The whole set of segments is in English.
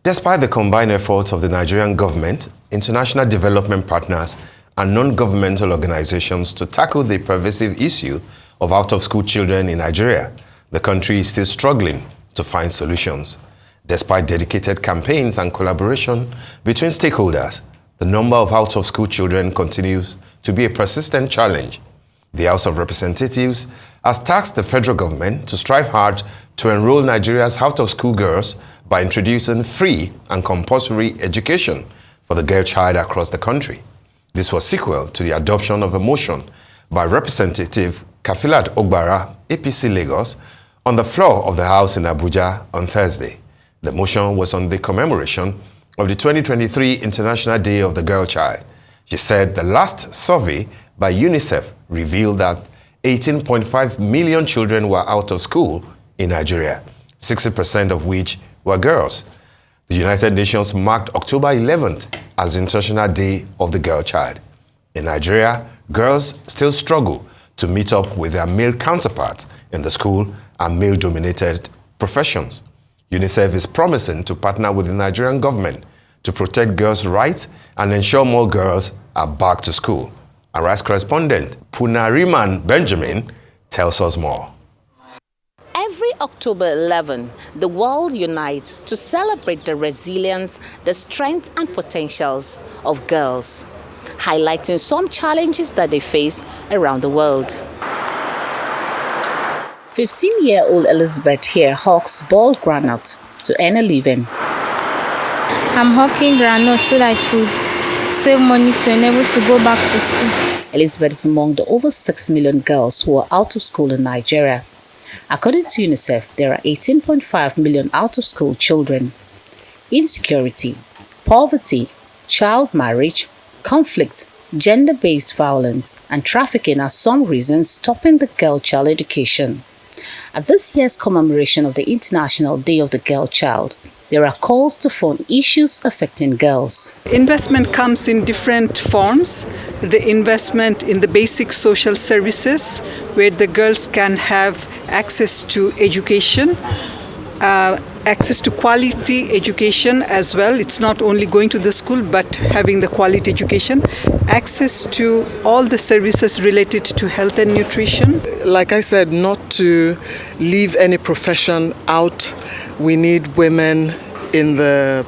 Despite the combined efforts of the Nigerian government, international development partners, and non-governmental organizations to tackle the pervasive issue of out-of-school children in Nigeria, the country is still struggling to find solutions. Despite dedicated campaigns and collaboration between stakeholders, the number of out-of-school children continues to be a persistent challenge. The House of Representatives has tasked the federal government to strive hard to enroll Nigeria's out-of-school girls by introducing free and compulsory education for the girl child across the country. This was sequel to the adoption of a motion by Representative Kafilat Ogbara, APC Lagos, on the floor of the House in Abuja on Thursday. The motion was on the commemoration of the 2023 International Day of the Girl Child. She said the last survey by UNICEF revealed that 18.5 million children were out of school in Nigeria, 60% of which were girls. The United Nations marked October 11th as the International Day of the Girl Child. In Nigeria, girls still struggle to meet up with their male counterparts in the school and male-dominated professions. UNICEF is promising to partner with the Nigerian government to protect girls' rights and ensure more girls are back to school. Our Rice correspondent, Punariman Benjamin, tells us more. Every October 11, the world unites to celebrate the resilience, the strength and potentials of girls, highlighting some challenges that they face around the world. 15-year-old Elizabeth here hawks boiled granite to earn a living. I'm hawking granite so that I could save money to enable to go back to school. Elizabeth is among the over 6 million girls who are out of school in Nigeria. According to UNICEF, there are 18.5 million out-of-school children. Insecurity, poverty, child marriage, conflict, gender-based violence, and trafficking are some reasons stopping the girl child education. At this year's commemoration of the International Day of the Girl Child, there are calls to fund issues affecting girls. Investment comes in different forms. The investment in the basic social services, where the girls can have access to education, access to quality education as well. It's not only going to the school, but having the quality education, access to all the services related to health and nutrition. Like I said, not to leave any profession out. We need women in the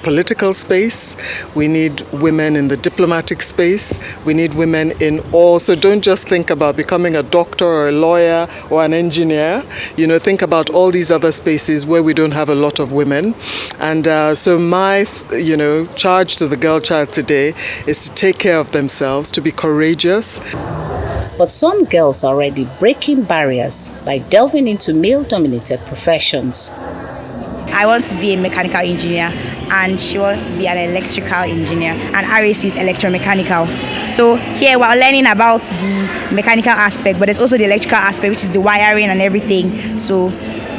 political space. We need women in the diplomatic space. We need women in all. So don't just think about becoming a doctor or a lawyer or an engineer. You know, think about all these other spaces where we don't have a lot of women. And so my, charge to the girl child today is to take care of themselves, to be courageous. But some girls are already breaking barriers by delving into male-dominated professions. I want to be a mechanical engineer and she wants to be an electrical engineer, and RAC is electromechanical. So here we're learning about the mechanical aspect, but there's also the electrical aspect, which is the wiring and everything. So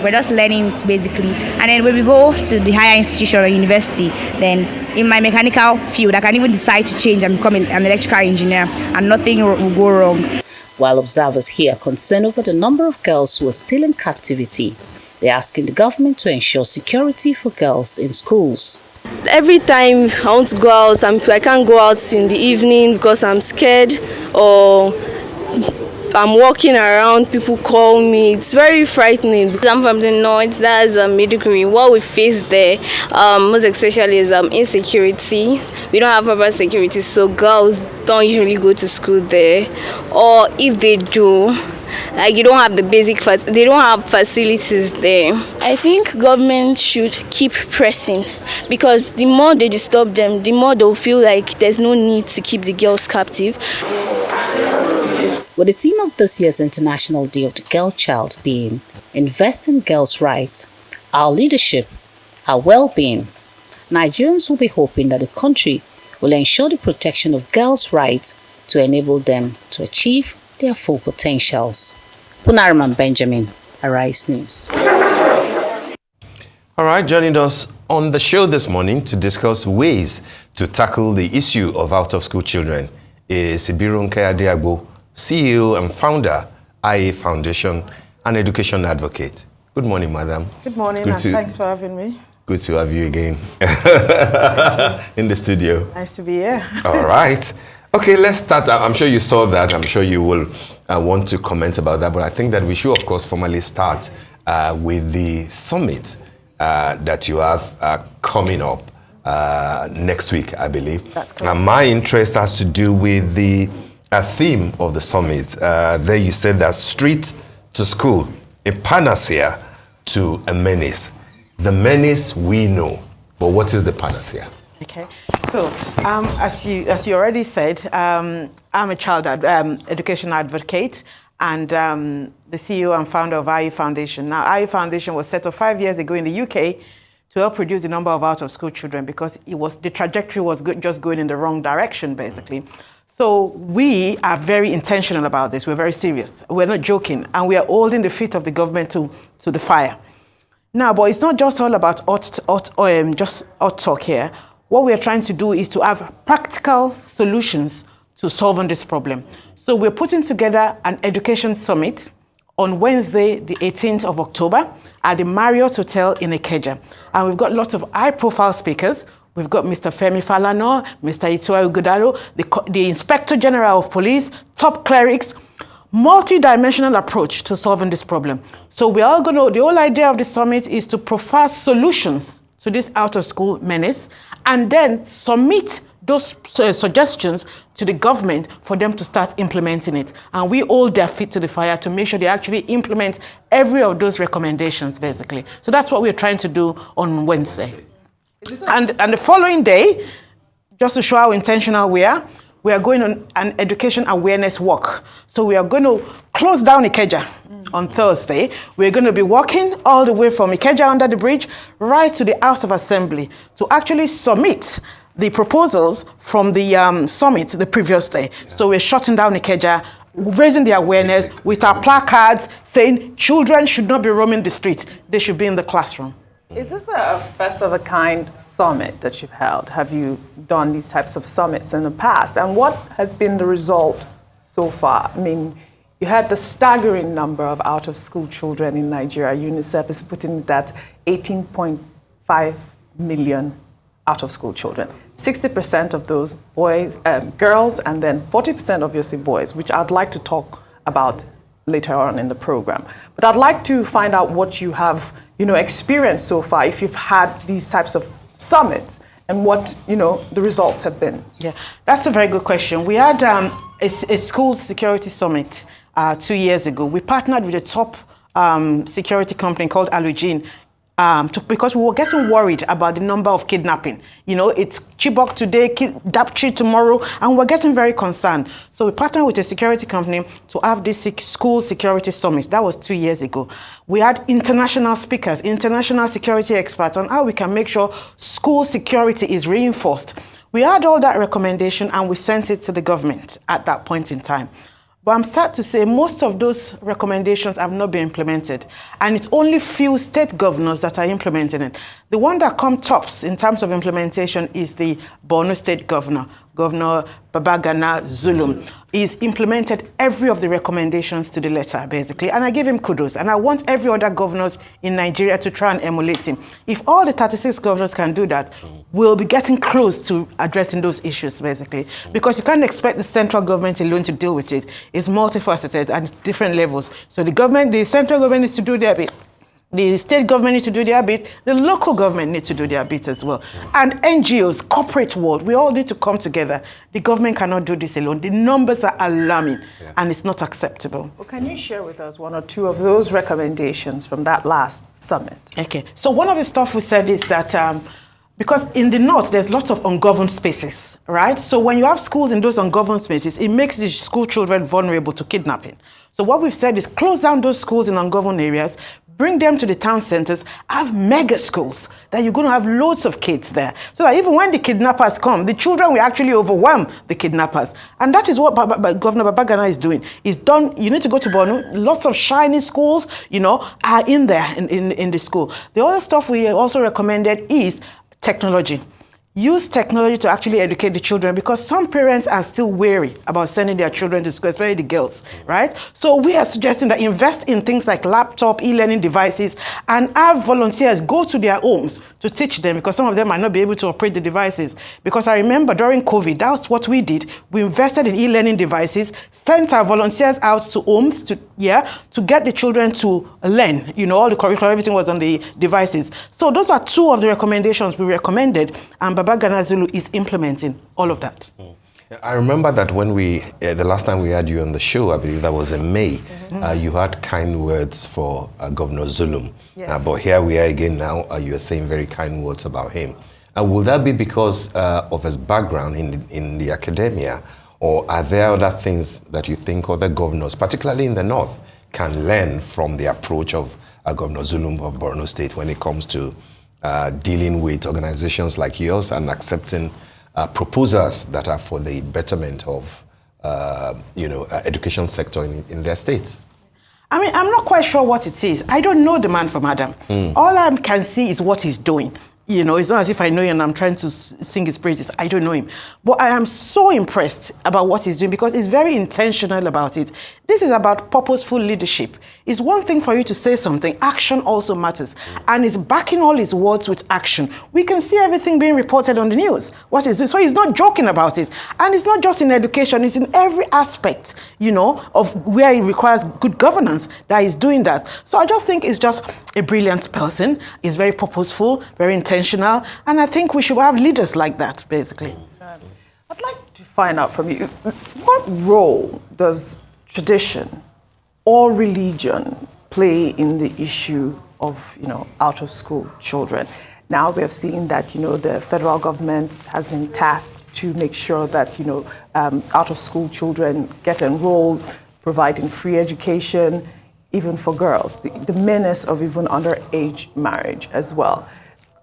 we're just learning it basically. And then when we go to the higher institution or university, then in my mechanical field, I can even decide to change and become an electrical engineer and nothing will go wrong. While observers here are concerned over the number of girls who are still in captivity, they're asking the government to ensure security for girls in schools. Every time I want to go out, I can't go out in the evening because I'm scared, or I'm walking around, people call me. It's very frightening. I'm from the north, that's Maiduguri. What we face there, most especially, is insecurity. We don't have proper security, so girls don't usually go to school there. Or if they do, like, you don't have the basic, they don't have facilities there. I think government should keep pressing, because the more they disturb them, the more they'll feel like there's no need to keep the girls captive. With the theme of this year's International Day of the Girl Child being Invest in Girls' Rights, Our Leadership, Our Well-being, Nigerians will be hoping that the country will ensure the protection of girls' rights to enable them to achieve their full potentials. Punariman Benjamin, Arise News. All right, joining us on the show this morning to discuss ways to tackle the issue of out-of-school children is Ibironke Adeagbo, CEO and founder, IA Foundation, and education advocate. Good morning, madam. Good morning, and thanks for having me. Good to have you again in the studio. Nice to be here. All right. Okay, let's start. I'm sure you saw that. I'm sure you will want to comment about that. But I think that we should, of course, formally start with the summit that you have coming up next week, I believe. That's correct. And my interest has to do with the theme of the summit. There you said that street to school, a panacea to a menace. The menace we know, but what is the panacea? Okay, cool. As you already said, I'm a child education advocate and the CEO and founder of IE Foundation. Now, IE Foundation was set up 5 years ago in the UK to help reduce the number of out-of-school children because the trajectory was just going in the wrong direction, basically. So we are very intentional about this. We're very serious. We're not joking, and we are holding the feet of the government to the fire. Now, but it's not just all about just hot talk here. What we are trying to do is to have practical solutions to solving this problem. So we're putting together an education summit on Wednesday, the 18th of October at the Marriott Hotel in Ikeja. And we've got lots of high-profile speakers. We've got Mr. Femi Falana, Mr. Itua Ugudalo, the Inspector General of Police, top clerics, multi-dimensional approach to solving this problem. So the whole idea of the summit is to provide solutions to this out-of-school menace and then submit those suggestions to the government for them to start implementing it. And we hold their feet to the fire to make sure they actually implement every of those recommendations, basically. So that's what we're trying to do on Wednesday. And the following day, just to show how intentional we are going on an education awareness walk. So we are going to close down Ikeja on Thursday. We're going to be walking all the way from Ikeja under the bridge right to the House of Assembly to actually submit the proposals from the summit the previous day. So we're shutting down Ikeja, raising the awareness with our placards saying children should not be roaming the streets. They should be in the classroom. Is this a first-of-a-kind summit that you've held? Have you done these types of summits in the past? And what has been the result so far? I mean, you had the staggering number of out-of-school children in Nigeria. UNICEF is putting it at 18.5 million out-of-school children. 60% of those boys, girls, and then 40% obviously boys, which I'd like to talk about later on in the program. But I'd like to find out what you have experienced so far, if you've had these types of summits and what, the results have been. Yeah, that's a very good question. We had a school security summit 2 years ago. We partnered with a top security company called Alugene because we were getting worried about the number of kidnapping. It's Chibok today, Dapchi tomorrow, and we're getting very concerned. So we partnered with a security company to have this school security summit. That was 2 years ago. We had international speakers, international security experts on how we can make sure school security is reinforced. We had all that recommendation and we sent it to the government at that point in time. But I'm sad to say most of those recommendations have not been implemented. And it's only few state governors that are implementing it. The one that comes tops in terms of implementation is the Borno State Governor, Governor Babagana Zulum. He's implemented every of the recommendations to the letter, basically. And I give him kudos. And I want every other governors in Nigeria to try and emulate him. If all the 36 governors can do that, we'll be getting close to addressing those issues, basically. Because you can't expect the central government alone to deal with it. It's multifaceted and different levels. So the central government needs to do their bit. The state government needs to do their bit. The local government needs to do their bit as well. And NGOs, corporate world, we all need to come together. The government cannot do this alone. The numbers are alarming, and it's not acceptable. Well, can you share with us one or two of those recommendations from that last summit? Okay. So one of the stuff we said is that because in the north, there's lots of ungoverned spaces, right? So when you have schools in those ungoverned spaces, it makes the school children vulnerable to kidnapping. So what we've said is close down those schools in ungoverned areas, bring them to the town centers, have mega schools that you're going to have loads of kids there. So that even when the kidnappers come, the children will actually overwhelm the kidnappers. And that is what Governor Babagana is doing. He's done, you need to go to Borno, lots of shiny schools, are in there in the school. The other stuff we also recommended is technology. use technology to actually educate the children, because some parents are still wary about sending their children to school, especially the girls, right? So we are suggesting that invest in things like laptop, e-learning devices, and have volunteers go to their homes to teach them, because some of them might not be able to operate the devices. Because I remember during COVID, that's what we did. We invested in e-learning devices, sent our volunteers out to homes to get the children to learn. You know, all the curriculum, everything was on the devices. So those are two of the recommendations we recommended, and Baba Gana Zulu is implementing all of that. I remember that when the last time we had you on the show, I believe that was in May, you had kind words for Governor Zulum. Yes. But here we are again now, you are saying very kind words about him. Will that be because of his background in the academia, or are there other things that you think other governors, particularly in the North, can learn from the approach of Governor Zulum of Borno State when it comes to dealing with organizations like yours and accepting proposals that are for the betterment of, education sector in their states? I mean, I'm not quite sure what it is. I don't know the man from Adam. All I can see is what he's doing. You know, it's not as if I know him and I'm trying to sing his praises. I don't know him. But I am so impressed about what he's doing, because he's very intentional about it. This is about purposeful leadership. It's one thing for you to say something. Action also matters. And he's backing all his words with action. We can see everything being reported on the news. What is this? So he's not joking about it. And it's not just in education. It's in every aspect, of where it requires good governance that he's doing that. So I just think he's just a brilliant person. He's very purposeful, very intentional. And I think we should have leaders like that, basically. I'd like to find out from you, what role does tradition or religion play in the issue of, out-of-school children? Now we have seen that, the federal government has been tasked to make sure that, out-of-school children get enrolled, providing free education, even for girls, the menace of even underage marriage as well.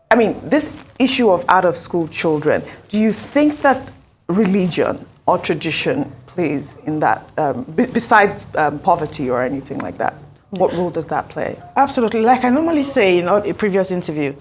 I mean, this issue of out-of-school children, do you think that religion or tradition plays in that, besides poverty or anything like that? What role does that play? Absolutely. Like I normally say in a previous interview,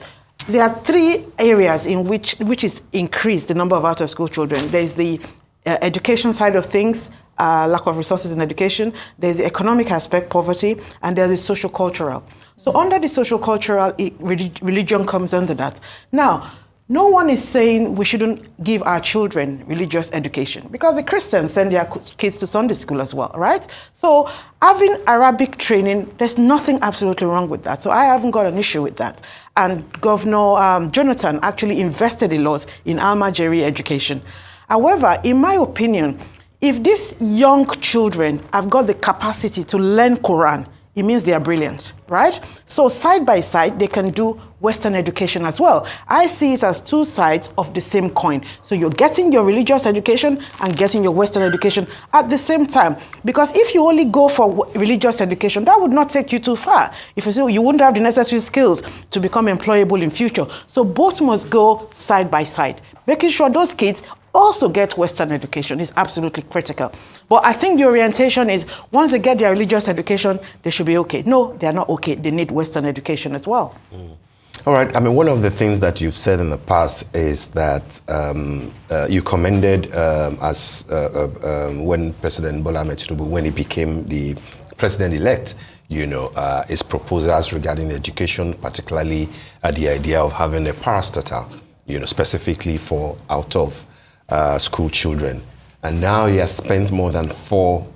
there are three areas in which is increased the number of out-of-school children. There's the education side of things, lack of resources in education. There's the economic aspect, poverty, and there's the social-cultural. So under the social-cultural, religion comes under that. Now, no one is saying we shouldn't give our children religious education, because the Christians send their kids to Sunday school as well, right? So having Arabic training, there's nothing absolutely wrong with that. So I haven't got an issue with that. And Governor Jonathan actually invested a lot in Almajiri education. However, in my opinion, if these young children have got the capacity to learn Quran, it means they are brilliant, right? So side by side, they can do Western education as well. I see it as two sides of the same coin. So you're getting your religious education and getting your Western education at the same time. Because if you only go for religious education, that would not take you too far. If you say you wouldn't have the necessary skills to become employable in future. So both must go side by side. Making sure those kids also get Western education is absolutely critical. But I think the orientation is once they get their religious education, they should be okay. No, they're not okay. They need Western education as well. All right. I mean, one of the things that you've said in the past is that you commended when President Bola Ahmed Tinubu, when he became the president-elect, his proposals regarding education, particularly the idea of having a parastatal, specifically for out-of-school children. And now he has spent more than 4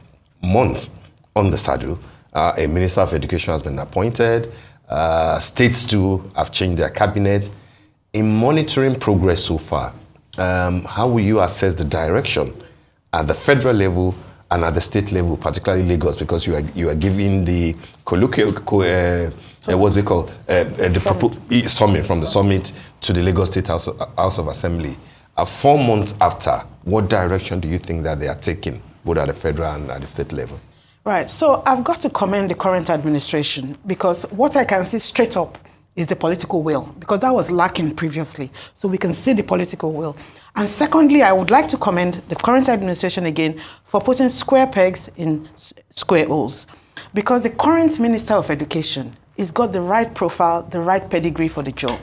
months on the saddle. A Minister of Education has been appointed. States too have changed their cabinet. In monitoring progress so far, how will you assess the direction at the federal level and at the state level, particularly Lagos, because you are giving the colloquial, what's it called, summit, from the summit to the Lagos State House of Assembly. 4 months after, what direction do you think that they are taking, both at the federal and at the state level? Right, so I've got to commend the current administration, because what I can see straight up is the political will, because that was lacking previously. So we can see the political will. And secondly, I would like to commend the current administration again for putting square pegs in square holes, because the current Minister of Education has got the right profile, the right pedigree for the job.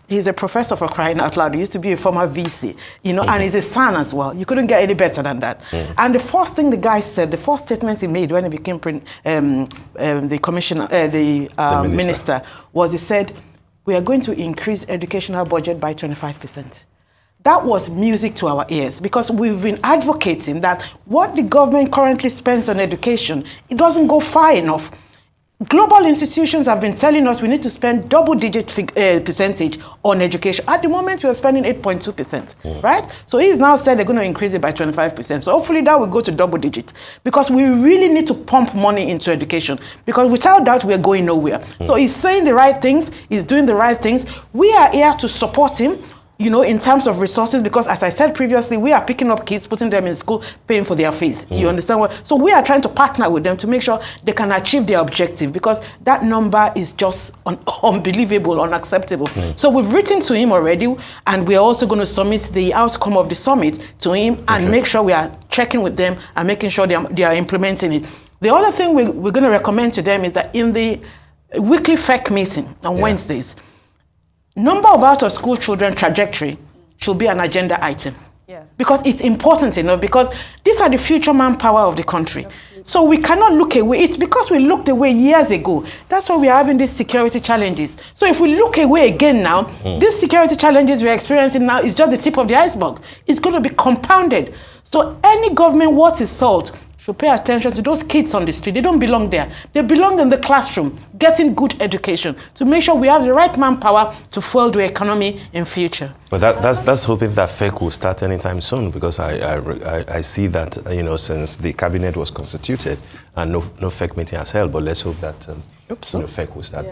He's a professor, for crying out loud. He used to be a former VC, and he's a son as well. You couldn't get any better than that. And the first thing the guy said, the first statement he made when he became the commissioner, the minister, was he said, "We are going to increase educational budget by 25%. That was music to our ears, because we've been advocating that what the government currently spends on education, it doesn't go far enough. Global institutions have been telling us we need to spend double-digit percentage on education. At the moment, we are spending 8.2%, right? So he's now said they're going to increase it by 25%. So hopefully that will go to double-digit, because we really need to pump money into education, because without that, we're going nowhere. So he's saying the right things, he's doing the right things. We are here to support him, in terms of resources, because as I said previously, we are picking up kids, putting them in school, paying for their fees. You understand what? So we are trying to partner with them to make sure they can achieve their objective, because that number is just unbelievable, unacceptable. So we've written to him already, and we're also going to submit the outcome of the summit to him and make sure we are checking with them and making sure they are implementing it. The other thing we're going to recommend to them is that in the weekly FEC meeting on Wednesdays, number of out-of-school children trajectory should be an agenda item. Yes. Because it's important enough, because these are the future manpower of the country. Absolutely. So we cannot look away. It's because we looked away years ago. That's why we are having these security challenges. So if we look away again now, these security challenges we're experiencing now is just the tip of the iceberg. It's going to be compounded. So any government worth its salt should pay attention to those kids on the street. They don't belong there. They belong in the classroom, getting good education, to make sure we have the right manpower to fuel the economy in future. But that's hoping that FEC will start anytime soon, because I see that, since the cabinet was constituted and no FEC meeting has held, but let's hope that FEC will start.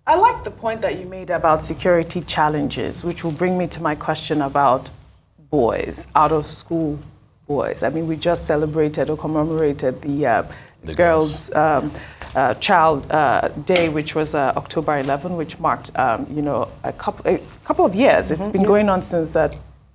I like the point that you made about security challenges, which will bring me to my question about boys, out of school boys. I mean, we just celebrated or commemorated the Girls' Child Day, which was October 11, which marked, a couple of years. It's been going on since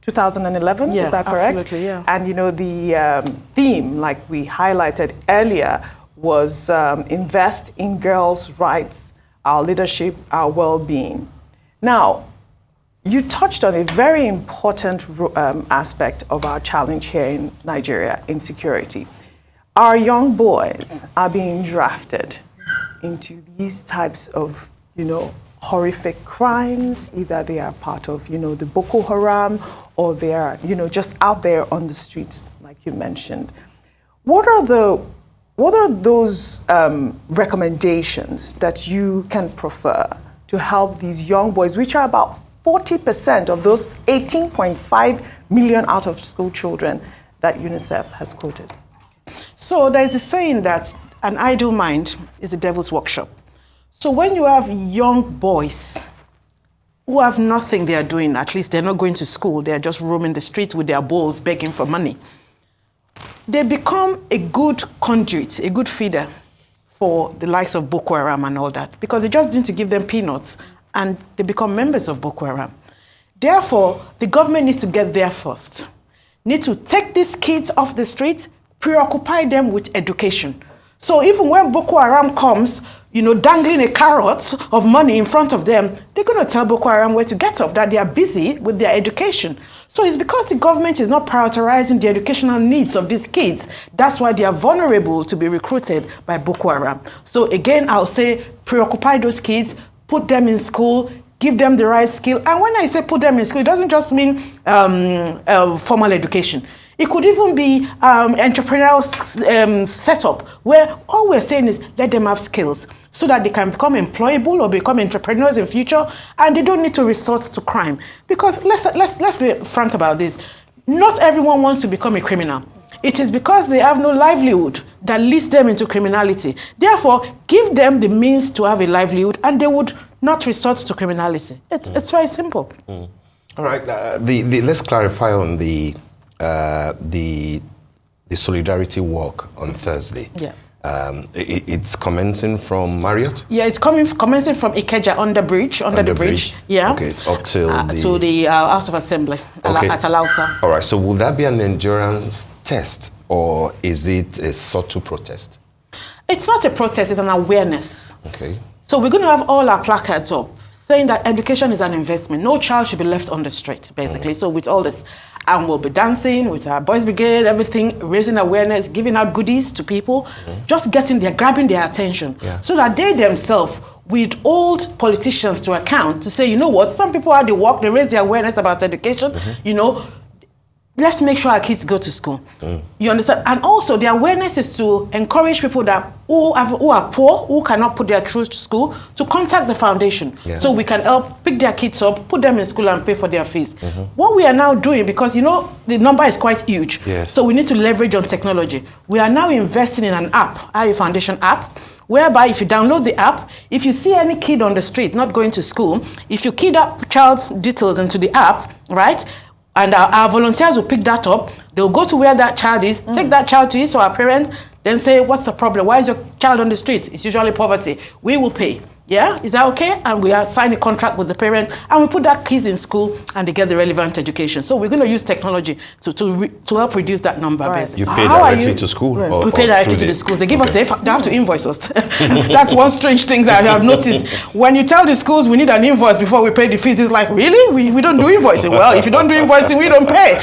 2011, is that correct? Absolutely, yeah. And, the theme, like we highlighted earlier, was invest in girls' rights, our leadership, our well-being. Now, you touched on a very important aspect of our challenge here in Nigeria, insecurity. Our young boys are being drafted into these types of, horrific crimes. Either they are part of, the Boko Haram, or they are, just out there on the streets, like you mentioned. What are those recommendations that you can prefer to help these young boys, which are about 40% of those 18.5 million out-of-school children that UNICEF has quoted? So there's a saying that an idle mind is the devil's workshop. So when you have young boys who have nothing they are doing, at least they're not going to school, they're just roaming the street with their bowls begging for money, they become a good conduit, a good feeder for the likes of Boko Haram and all that, because they just need to give them peanuts and they become members of Boko Haram. Therefore, the government needs to get there first. Need to take these kids off the street, preoccupy them with education. So even when Boko Haram comes, dangling a carrot of money in front of them, they're going to tell Boko Haram where to get off, that they are busy with their education. So it's because the government is not prioritizing the educational needs of these kids. That's why they are vulnerable to be recruited by Boko Haram. So again, I'll say preoccupy those kids, put them in school, give them the right skill. And when I say put them in school, it doesn't just mean formal education. It could even be entrepreneurial setup, where all we're saying is let them have skills so that they can become employable or become entrepreneurs in future, and they don't need to resort to crime. Because let's be frank about this. Not everyone wants to become a criminal. It is because they have no livelihood that leads them into criminality. Therefore, give them the means to have a livelihood and they would not resort to criminality. It's very simple. All right. Let's clarify on the solidarity walk on Thursday. Yeah. It's commencing from Marriott? Yeah, it's commencing from Ikeja under the bridge. Yeah. Okay, up till to the House of Assembly at Alausa. All right, so will that be an endurance test or is it a subtle protest? It's not a protest, it's an awareness. Okay. So we're going to have all our placards up saying that education is an investment. No child should be left on the street, basically. So with all this, and we'll be dancing with our boys brigade, everything, raising awareness, giving out goodies to people, just grabbing their attention, so that they themselves, with old politicians to account, to say, you know what, some people are the work, they raise their awareness about education, you know, let's make sure our kids go to school. You understand? And also the awareness is to encourage people that who are poor, who cannot put their children to school, to contact the foundation. So we can help pick their kids up, put them in school and pay for their fees. What we are now doing, because you know the number is quite huge, so we need to leverage on technology. We are now investing in an app, IU Foundation app, whereby if you download the app, if you see any kid on the street not going to school, if you key that child's details into the app, right, and our volunteers will pick that up. They'll go to where that child is, take that child to his or our parents, then say, what's the problem? Why is your child on the street? It's usually poverty. We will pay. Yeah, is that okay? And we are signing a contract with the parent, and we put that kids in school, and they get the relevant education. So we're going to use technology to help reduce that number. Basically. You pay directly to school? We pay directly to the schools. They give us, they have to invoice us. That's one strange thing that I have noticed. When you tell the schools we need an invoice before we pay the fees, it's like, really? We don't do invoicing? Well, if you don't do invoicing, we don't pay.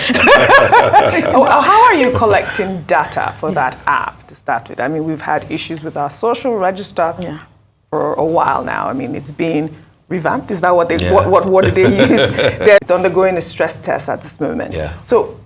How are you collecting data for that app to start with? I mean, we've had issues with our social register. For a while now. I mean, it's been revamped. Is that what they what did they use? It's undergoing a stress test at this moment. So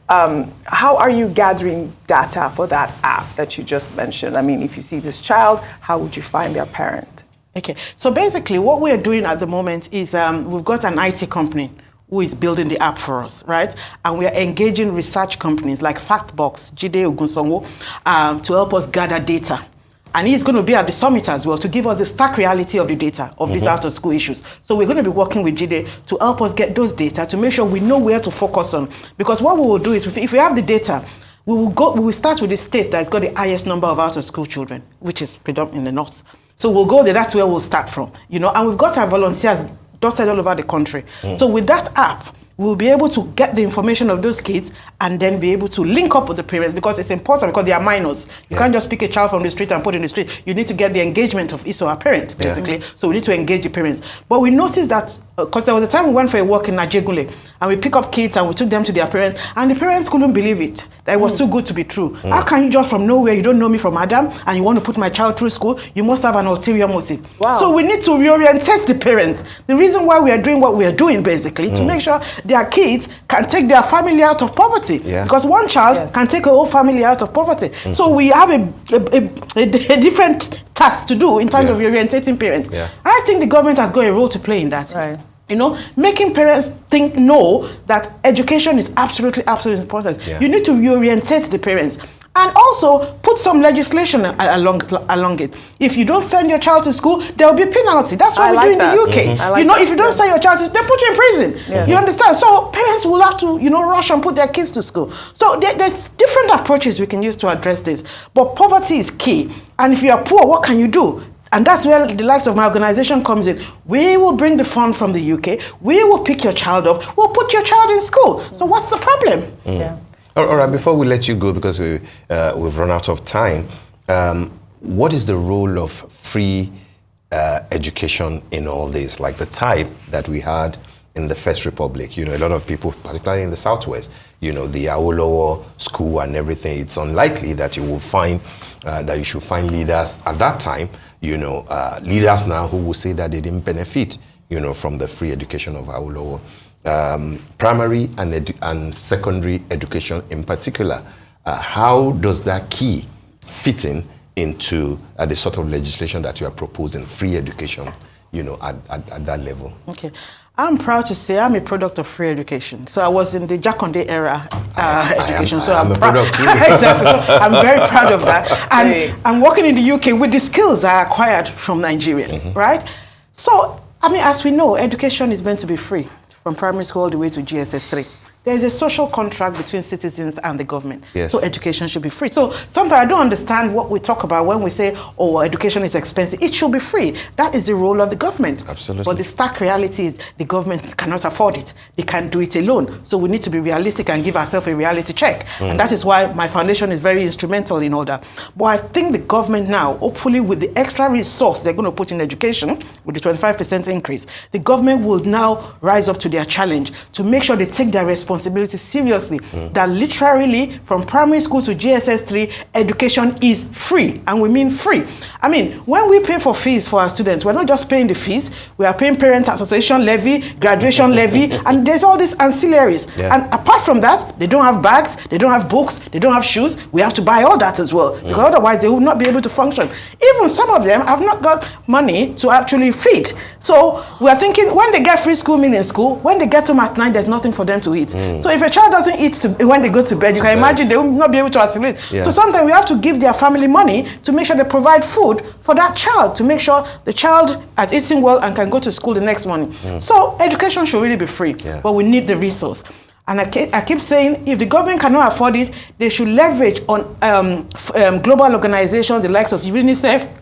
how are you gathering data for that app that you just mentioned? I mean, if you see this child, how would you find their parent? Okay, so basically what we are doing at the moment is we've got an IT company who is building the app for us, right? And we are engaging research companies like Factbox, Jide Ogunsonwo, to help us gather data. And he's going to be at the summit as well to give us the stark reality of the data of these out-of-school issues. So we're going to be working with Jide to help us get those data to make sure we know where to focus on. Because what we will do is, if we have the data, we will start with the state that's got the highest number of out-of-school children, which is predominantly in the north. So we'll go there. That's where we'll start from. You know, and we've got our volunteers dotted all over the country. So with that app, we'll be able to get the information of those kids and then be able to link up with the parents, because it's important, because they are minors. You can't just pick a child from the street and put in the street. You need to get the engagement of his or her parents, basically. So we need to engage the parents. But we noticed that, because there was a time we went for a walk in Adeagbo, and we pick up kids and we took them to their parents, and the parents couldn't believe it, that it was too good to be true. How can you just from nowhere, you don't know me from Adam, and you want to put my child through school? You must have an ulterior motive. So we need to reorientate the parents. The reason why we are doing what we are doing, basically, to make sure their kids can take their family out of poverty. Because one child can take a whole family out of poverty. So we have a different task to do in terms of reorientating parents. I think the government has got a role to play in that. You know, making parents know that education is absolutely important. You need to reorientate the parents. And also put some legislation along it. If you don't send your child to school, there will be a penalty. That's what we do in the UK. You know, if you don't send your child to school, they put you in prison. You understand? So parents will have to, rush and put their kids to school. So there's different approaches we can use to address this. But poverty is key. And if you are poor, what can you do? And that's where the likes of my organization comes in. We will bring the fund from the UK. We will pick your child up. We'll put your child in school. So what's the problem? All right, before we let you go, because we've run out of time, what is the role of free education in all this? Like the type that we had in the First Republic. A lot of people, particularly in the Southwest, the Awolowo school and everything, it's unlikely that you will find, that you should find leaders at that time, leaders now who will say that they didn't benefit, from the free education of Awolowo. Primary and secondary education in particular, how does that key fit into the sort of legislation that you are proposing, free education, at that level? Okay. I'm proud to say I'm a product of free education. So I was in the Jakonde era education. I'm a product too. Exactly. So I'm very proud of that. And I'm working in the UK with the skills I acquired from Nigeria, right? So, as we know, education is meant to be free, from primary school all the way to GSS 3. there is a social contract between citizens and the government. Yes. So education should be free. So sometimes I don't understand what we talk about when we say, oh, education is expensive. It should be free. That is the role of the government. Absolutely. But the stark reality is the government cannot afford it. They can't do it alone. So we need to be realistic and give ourselves a reality check. And that is why my foundation is very instrumental in all that. But I think the government now, hopefully with the extra resource they're going to put in education, with the 25% increase, the government will now rise up to their challenge to make sure they take their responsibility seriously, that literally from primary school to GSS 3, education is free, and we mean free. I mean, when we pay for fees for our students, we're not just paying the fees, we are paying parents' association levy, graduation levy, and there's all these ancillaries. Yeah. And apart from that, they don't have bags, they don't have books, they don't have shoes. We have to buy all that as well, because otherwise they will not be able to function. Even some of them have not got money to actually feed. So we are thinking, when they get free school meal in school, when they get home at night, there's nothing for them to eat. So if a child doesn't eat when they go to bed, you can imagine they will not be able to assimilate. Yeah. So sometimes we have to give their family money to make sure they provide food for that child, to make sure the child has eaten well and can go to school the next morning. So education should really be free, but we need the resource. And I keep saying, if the government cannot afford it, they should leverage on global organizations, the likes of UNICEF,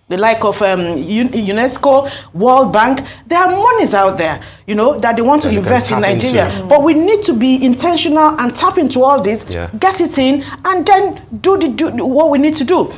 the like of UNESCO, World Bank. There are monies out there, you know, that they want to invest in Nigeria. But we need to be intentional and tap into all this, get it in, and then do what we need to do.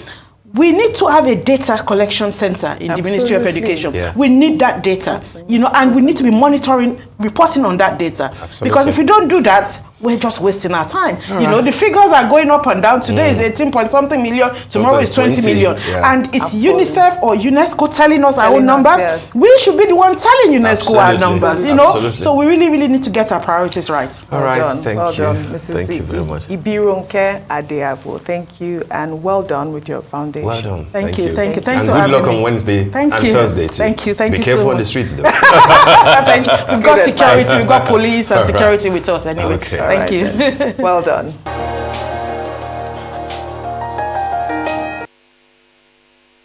We need to have a data collection center in the Ministry of Education. We need that data, you know, and we need to be monitoring, reporting on that data. Because if we don't do that, we're just wasting our time. You know, the figures are going up and down. Today is 18 point something million, tomorrow is 20 million. And it's UNICEF or UNESCO telling us our own numbers. We should be the one telling UNESCO our numbers, you know. So we really, really need to get our priorities right. All right, Well thank you. done, Mrs. Thank you very much. Ibironke Adeagbo. Thank you, and well done with your foundation. Well done. Thank you. Thanks and for good having luck me. on Wednesday and Thursday too. Thank you. Be careful on the streets though. Thank you. We've got security, we've got police and security with us anyway. Okay. Thank you. Well done.